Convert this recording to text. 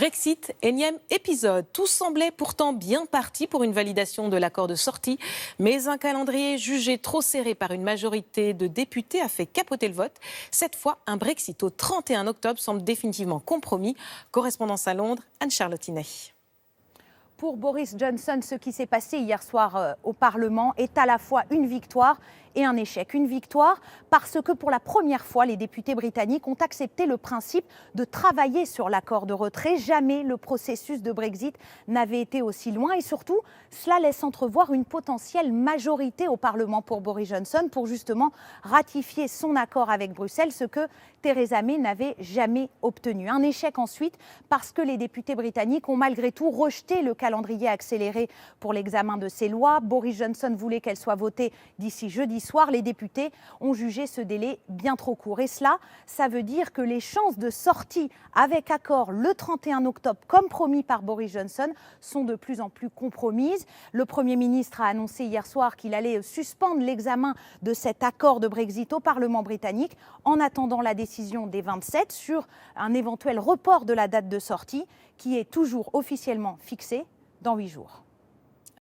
Brexit, énième épisode. Tout semblait pourtant bien parti pour une validation de l'accord de sortie, mais un calendrier jugé trop serré par une majorité de députés a fait capoter le vote. Cette fois, un Brexit au 31 octobre semble définitivement compromis. Correspondance à Londres, Anne-Charlotte Inay. Pour Boris Johnson, ce qui s'est passé hier soir au Parlement est à la fois une victoire et un échec. Une victoire parce que pour la première fois, les députés britanniques ont accepté le principe de travailler sur l'accord de retrait. Jamais le processus de Brexit n'avait été aussi loin et surtout, cela laisse entrevoir une potentielle majorité au Parlement pour Boris Johnson pour justement ratifier son accord avec Bruxelles, ce que Theresa May n'avait jamais obtenu. Un échec ensuite parce que les députés britanniques ont malgré tout rejeté le calendrier accéléré pour l'examen de ces lois. Boris Johnson voulait qu'elles soient votées d'ici jeudi soir. Les députés ont jugé ce délai bien trop court. Et cela, ça veut dire que les chances de sortie avec accord le 31 octobre, comme promis par Boris Johnson, sont de plus en plus compromises. Le Premier ministre a annoncé hier soir qu'il allait suspendre l'examen de cet accord de Brexit au Parlement britannique en attendant la décision des 27 sur un éventuel report de la date de sortie qui est toujours officiellement fixée dans 8 jours.